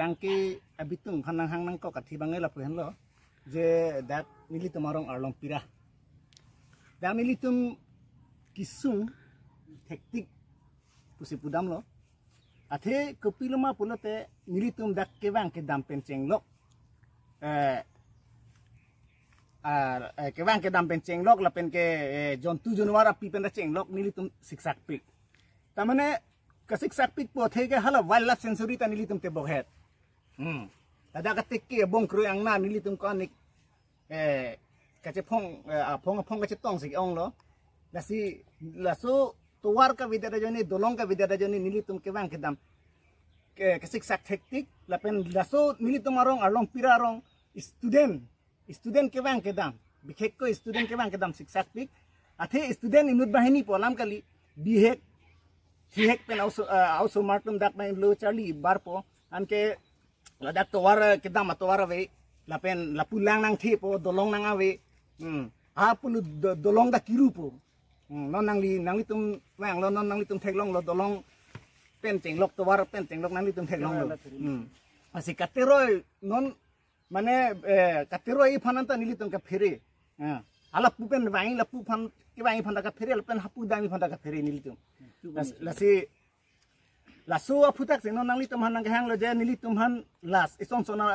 rangki abitung hanang hanang ko kathi bangai lapu hen lo je dat nilitum arong arlong pira da nilitum kisung hektik pusi pudam lo athe kopiluma pulote nilitum dak kewang ke dam penceng lo kewang ke dam penceng lok lapen ke jontu januara pipen da ceng lok nilitum siksak pik tamane kasik sakpik po thege hala wildlife sensory ta nilitum te boghet ada ka tekke bong kru ang na nilitum ko anik kache phong kache tong sig ong lo lasi laso tuwar ka vidara joni dolong ka vidara joni nilitum ke bang kedam kasik sak hektik lapen laso nilitum arong arlong pirarong student ke bang kedam bikhek ko student ke bang kedam sik sakpik athe student inut bahini polam kali bihek hihek pen also martum dak main lo charlie barpo anke ladak towar kedam towar ave lapen lapulang nang thipo dolong nang ave apulu dolong da kirupo non nang litum wang lo non nang litum theklong lo dolong pen chenglok towar pen chenglok nang litum theklong lo asi kateroi non mane kateroi phananta nilitum ka pheri ala pupen wangi lapu phan ke wangi phanda ka pheri lapen hapu dami phanda ka pheri nilitum lasi lasu aputak seno nang litum han nang hang lo je nilitum han las isong sona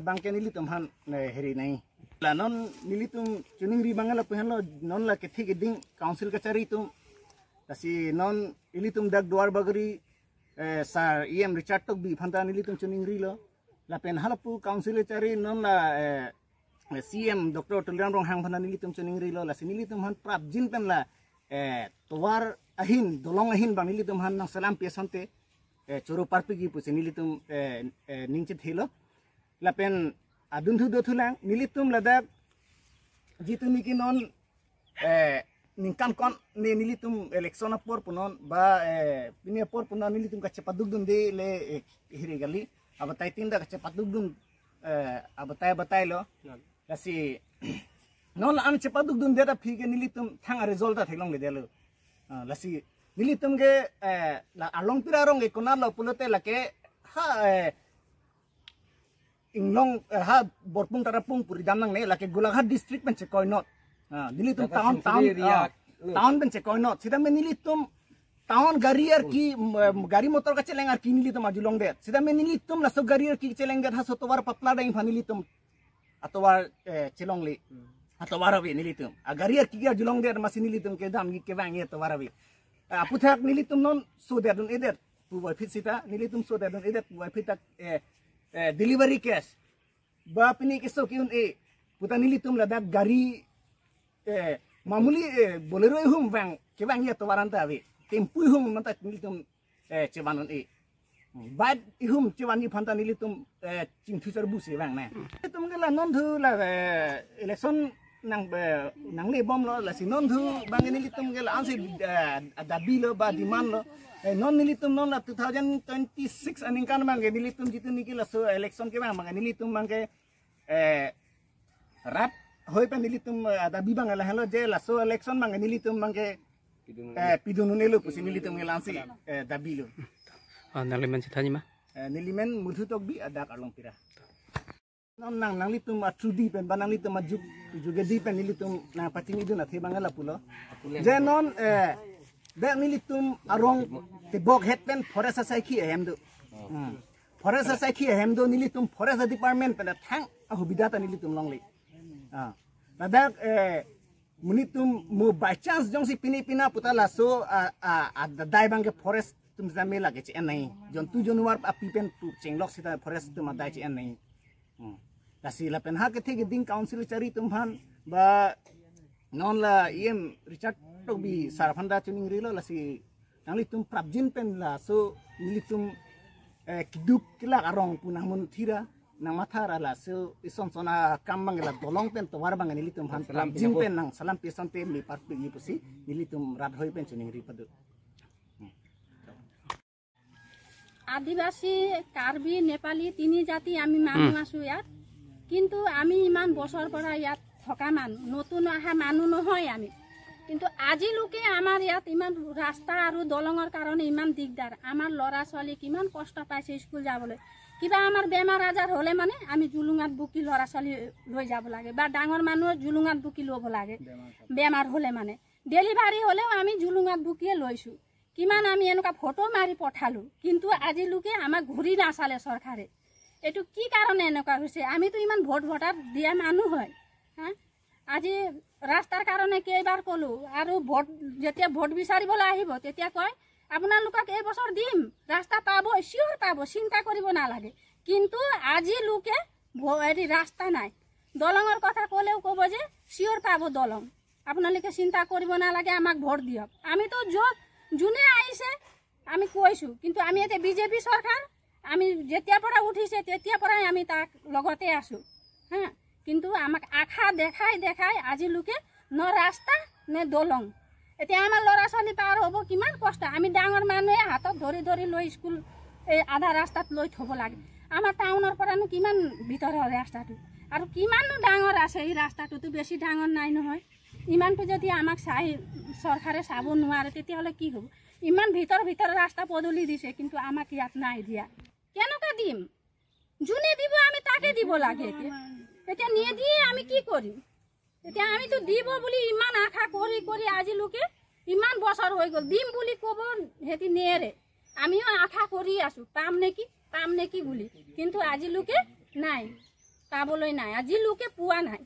bangke nilitum han heri nai la non nilitum chuning ri bangala pen lo non la kethi geding council ka chari tum lasi non nilitum dak duar bagri sar em richard tok bi phanda nilitum chuning ri lo la pen halapu council chari non la CM Dr. Tuliram rong hang phanda nilitum chuning ri lo lasi nilitum han prap jin pen la tuwar ahin dolong ahin bang nilitum han nang salam pesante choro parpigi pusi nilitum ningchit hilo lapen aduntu dotulang nilitum ladak jitu niki non ningkan kon ne nilitum election por punon ba pini por punon nilitum ka cepadugdun de le hiri gali abatai tinda ka cepadugdun abatai lo lasi non an cepadugdun de da phige nilitum thang result ta thelong le delo lasi nilitum ge la along pirarong ge konar lo pulote lake ha inglong ha borpung tarapung puri damnang ne lake golaghat district men chekoy not nilitum town ben chekoy not sida men nilitum town garier ki gari motor ka cheleng ar ki nilitum ajulong de sida men nilitum la so garier ki cheleng de ha sotowar patla dai nilitum atowar chelong le atowar ave nilitum agarier ki ajulong de masin nilitum ke dam ke bang ye atowar ave aputhak nilitum non so that on edet pu wa phitsita nilitum so that on edet wa phitak delivery cash ba pini keso kiun puta nilitum ladak gari mamuli bolero hum bang ke bang ye towaranta ave tempu hum mata nilitum chebanon bad ihum chewani phanta nilitum ching future busi bang na tum gela non thu la election nang le bom lo la sinon thu bang nilitum gela ansi dabi lo ba demand lo non nilitum non la 2026 aning kan bang nilitum jitu niki la so election ke bang nilitum bang ke rat hoi pa nilitum dabi bang la halo je la so election bang nilitum bang ke pidunun elo pusi nilitum gela ansi dabi lo nalimen sithani ma nilimen mudhu tok bi ada kalong pira non nang litum atrudi pen banang litum ajuk juga di pen nilitum na pacing itu na thebangala pulo je non de nilitum arong te bog het pen forest saiki hemdo forest saiki hemdo nilitum forest department pen thang ahubida ta nilitum longli ladak munitum mo by chance jong si pina putala so dai bang forest tum zame lage che nai jontu januar api pen tu chenglok sita forest tum adai che nai lasi la pen ha ke thege ding council chari tum phan ba non la em richard tok bi sarphanda chuning rilo lasi nangli tum prabjin pen la so nilitum kiduk kila arong punamun thira nang mathara la so ison sona kambang la dolong pen to war bang nilitum phan prabjin pen nang salam pesan te mi parpi gi pusi nilitum rat hoi pen chuning ri padu আদিবাসী কাৰ্বি নেপালী তিনি জাতি আমি মানুহ আছো ইয়াত কিন্তু আমি ইমান বছৰ পৰা ইয়াত থকা মানুহ নতুন আহা মানুহ নহয় আমি কিন্তু আজিলৈকে আমাৰ ইয়াত ইমান ৰাস্তা আৰু দলঙৰ কাৰণে ইমান দিগদাৰ আমাৰ ল'ৰা ছোৱালী কিমান কষ্ট পাইছে স্কুল যাবলৈ কিবা আমাৰ বেমাৰ আজাৰ হ'লে মানে আমি জুলুঙাত বুকি ল'ৰা ছোৱালী লৈ যাব লাগে বা ডাঙৰ মানুহৰ জুলুঙাত বুকি ল'ব লাগে বেমাৰ হ'লে মানে ডেলিভাৰী হ'লেও আমি জুলুঙাত বুকিয়ে লৈছোঁ কিমান আমি এনেকুৱা ফটো মাৰি পঠালোঁ কিন্তু আজিলৈকে আমাক ঘূৰি নাচালে চৰকাৰে এইটো কি কাৰণে এনেকুৱা হৈছে আমিতো ইমান ভোট ভোটাৰ দিয়া মানুহ হয় হা আজি ৰাস্তাৰ কাৰণে কেইবাৰ ক'লোঁ আৰু ভোট যেতিয়া ভোট বিচাৰিবলৈ আহিব তেতিয়া কয় আপোনালোকক এই বছৰ দিম ৰাস্তা পাব চিয়ৰ পাব চিন্তা কৰিব নালাগে কিন্তু আজিলৈকে হেৰি ৰাস্তা নাই দলঙৰ কথা ক'লেও ক'ব যে চিয়ৰ পাব দলং আপোনালোকে চিন্তা কৰিব নালাগে আমাক ভোট দিয়ক আমিতো যোনে আহিছে আমি কৈছোঁ কিন্তু আমি এতিয়া বিজেপি চৰকাৰ আমি যেতিয়াৰ পৰা উঠিছে তেতিয়াৰ পৰাই আমি তাক লগতে আছোঁ হা কিন্তু আমাক আশা দেখাই দেখাই আজিলৈকে ন ৰাস্তা নে দলং এতিয়া আমাৰ ল'ৰা ছোৱালী পাৰ হ'ব কিমান কষ্ট আমি ডাঙৰ মানুহে হাতত ধৰি ধৰি লৈ স্কুল এই আধা ৰাস্তাত লৈ থ'ব লাগে আমাৰ টাউনৰ পৰানো কিমান ভিতৰৰ ৰাস্তাটো আৰু কিমাননো ডাঙৰ আছে এই ৰাস্তাটোতো বেছি ডাঙৰ নাই নহয় ইমানটো যদি আমাক চৰকাৰে চাব নোৱাৰে তেতিয়াহ'লে কি হ'ব ইমান ভিতৰ ৰাস্তা পদূলি দিছে কিন্তু আমাক ইয়াত নাই দিয়া কেনেকৈ দিম যোনে দিব আমি তাকে দিব লাগে এতিয়া নিদিয়ে আমি কি কৰিম এতিয়া আমিতো দিব বুলি ইমান আশা কৰি কৰি আজিলৈকে ইমান বছৰ হৈ গ'ল দিম বুলি ক'ব সিহঁতি নেৰে আমিও আশা কৰি আছোঁ পাম নেকি বুলি কিন্তু আজিলৈকে নাই পাবলৈ নাই আজিলৈকে পোৱা নাই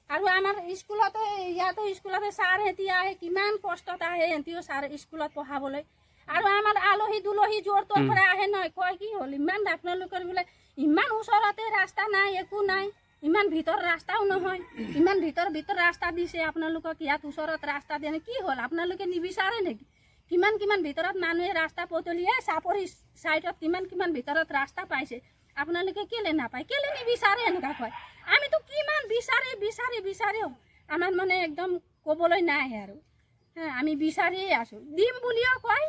আৰু আমাৰ স্কুলতে ইয়াতো স্কুলতে ছাৰ সিহঁতি আহে কিমান কষ্টত আহে সিহঁতিও ছাৰ স্কুলত পঢ়াবলৈ আৰু আমাৰ আলহী দুলহী যোৰ তোৰ পৰা আহে নহয় কয় কি হ'ল ইমান আপোনালোকৰ বোলে ইমান ওচৰতে ৰাস্তা নাই একো নাই ইমান ভিতৰ ৰাস্তাও নহয় ইমান ভিতৰ ৰাস্তা দিছে আপোনালোকক ইয়াত ওচৰত ৰাস্তা দিয়ে কি হ'ল আপোনালোকে নিবিচাৰে নেকি কিমান ভিতৰত মানুহে ৰাস্তা পদূলিয়ে চাপৰি চাইডত কিমান ভিতৰত ৰাস্তা পাইছে আপোনালোকে কেলে নাপায় কেলে নিবিচাৰে এনেকুৱা কয় আমিতো কিমান বিচাৰিও আমাৰ মানে একদম ক'বলৈ নাই আৰু আমি বিচাৰিয়ে আছোঁ দিম বুলিও কয়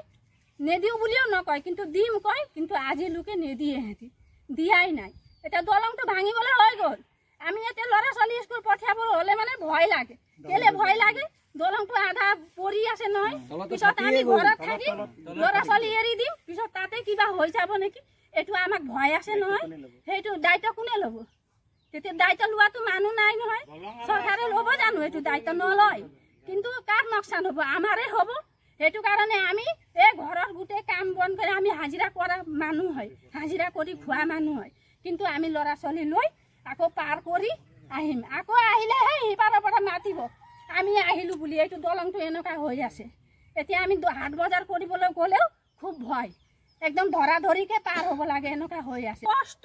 নেদিও বুলিও নকয় কিন্তু দিম কয় কিন্তু আজিলৈকে নিদিয়ে সিহঁতি দিয়াই নাই এতিয়া দলংটো ভাঙিবলৈ হৈ গ'ল আমি এতিয়া ল'ৰা ছোৱালী স্কুল পঠিয়াবলৈ হ'লে মানে ভয় লাগে কেলে ভয় লাগে দলংটো আধা পৰি আছে নহয় পিছত আমি ঘৰত থাকি ল'ৰা ছোৱালী এৰি দিম পিছত তাতে কিবা হৈ যাব নেকি এইটো আমাক ভয় আছে নহয় সেইটো দায়িত্ব কোনে ল'ব তেতিয়া দায়িত্ব লোৱাটো মানুহ নাই নহয় চৰকাৰে ল'ব জানো এইটো দায়িত্ব নলয় কিন্তু কাৰ লোকচান হ'ব আমাৰে হ'ব সেইটো কাৰণে আমি এই ঘৰৰ গোটেই কাম বন কৰি আমি হাজিৰা কৰা মানুহ হয় হাজিৰা কৰি খোৱা মানুহ হয় কিন্তু আমি ল'ৰা ছোৱালী লৈ আকৌ পাৰ কৰি আহিম আকৌ আহিলেহে সিপাৰৰ পৰা মাতিব আমি আহিলোঁ বুলি এইটো দলংটো এনেকুৱা হৈ আছে এতিয়া আমি হাট বজাৰ কৰিবলৈ গ'লেও খুব ভয় একদম ধৰা ধৰিকে পাৰ হ'ব লাগে এনেকুৱা হৈ আছে কষ্ট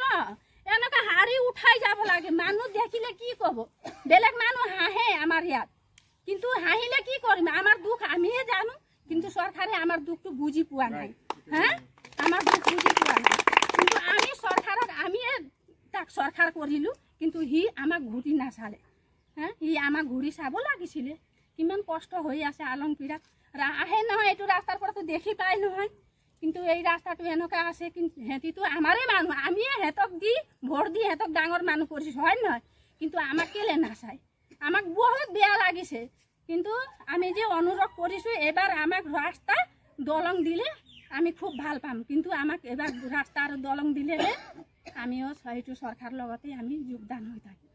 এনেকুৱা হাৰি উঠাই যাব লাগে মানুহ দেখিলে কি ক'ব বেলেগ মানুহ হাঁহে আমাৰ ইয়াত কিন্তু হাঁহিলে কি কৰিম আমাৰ দুখ আমিহে জানো কিন্তু চৰকাৰে আমাৰ দুখটো বুজি পোৱা নাই হা আমাৰ দুখ বুজি পোৱা নাই কিন্তু আমি চৰকাৰক আমিয়ে তাক চৰকাৰ কৰিলোঁ কিন্তু সি আমাক ঘূৰি নাচালে হা সি আমাক ঘূৰি চাব লাগিছিলে কিমান কষ্ট হৈ আছে আলমপিৰাত আহে নহয় এইটো ৰাস্তাৰ পৰাতো দেখি পায় নহয় কিন্তু এই ৰাস্তাটো এনেকুৱা আছে কিন্তু সিহঁতিতো আমাৰে মানুহ আমিয়ে সিহঁতক দি ভোট দি সিহঁতক ডাঙৰ মানুহ কৰিছোঁ হয় নহয় কিন্তু আমাক কেলে নাচায় আমাক বহুত বেয়া লাগিছে কিন্তু আমি যে অনুৰোধ কৰিছোঁ এবাৰ আমাক ৰাস্তা দলং দিলে আমি খুব ভাল পাম কিন্তু আমাক এবাৰ ৰাস্তা আৰু দলং দিলেহে আমিও সেইটো চৰকাৰৰ লগতে আমি যোগদান হৈ থাকিম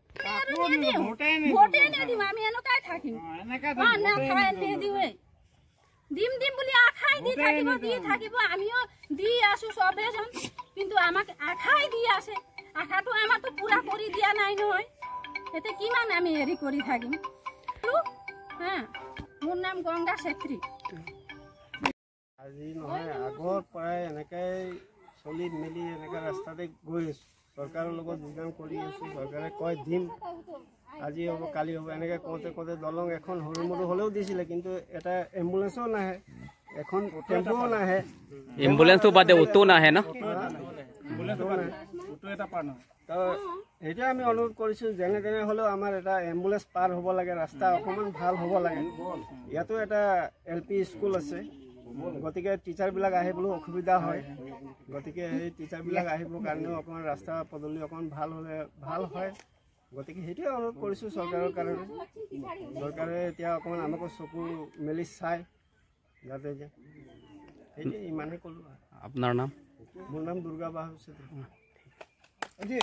ভোটে নিদিম আমি এনেকুৱাই থাকিম নিদিওঁৱেই দিম বুলি আশাই দি থাকিব আমিও দি আছোঁ চবেইজন কিন্তু আমাক আশাই দি আছে আশাটো আমাৰতো পূৰা কৰি দিয়া নাই নহয় এতিয়া কিমান আমি হেৰি কৰি থাকিম হা মোৰ নাম গংগা চেত্ৰী আজি নহয় আগৰ পৰাই এনেকৈ চলি মেলি এনেকৈ ৰাস্তাতে গৈ আছোঁ চৰকাৰৰ লগত যোগদান কৰি আছোঁ চৰকাৰে কয় দিম আজি হ'ব কালি হ'ব এনেকৈ কওঁতে দলং এখন সৰু মৰু হ'লেও দিছিলে কিন্তু এটা এম্বুলেঞ্চো নাহে এখন টেম্পুও নাহে এম্বুলেঞ্চটো বাদে অটো নাহে ন সেইটোৱে আমি অনুৰোধ কৰিছোঁ যেনে তেনে হ'লেও আমাৰ এটা এম্বুলেঞ্চ পাৰ হ'ব লাগে ৰাস্তা অকণমান ভাল হ'ব লাগে ইয়াতো এটা LP স্কুল আছে গতিকে টিচাৰবিলাক আহিবলৈ অসুবিধা হয় গতিকে সেই টিচাৰবিলাক আহিবৰ কাৰণেও অকণমান ৰাস্তা পদূলি অকণমান ভাল হ'লে ভাল হয় গতিকে সেইটোৱে অনুৰোধ কৰিছোঁ চৰকাৰৰ কাৰণে চৰকাৰে এতিয়া অকণমান আমাকো চকু মেলি চায় যাতে যে সেইটোৱে ইমানেই ক'লোঁ আপোনাৰ নাম মোৰ নাম দুৰ্গা বাহু চেত্ৰী আজি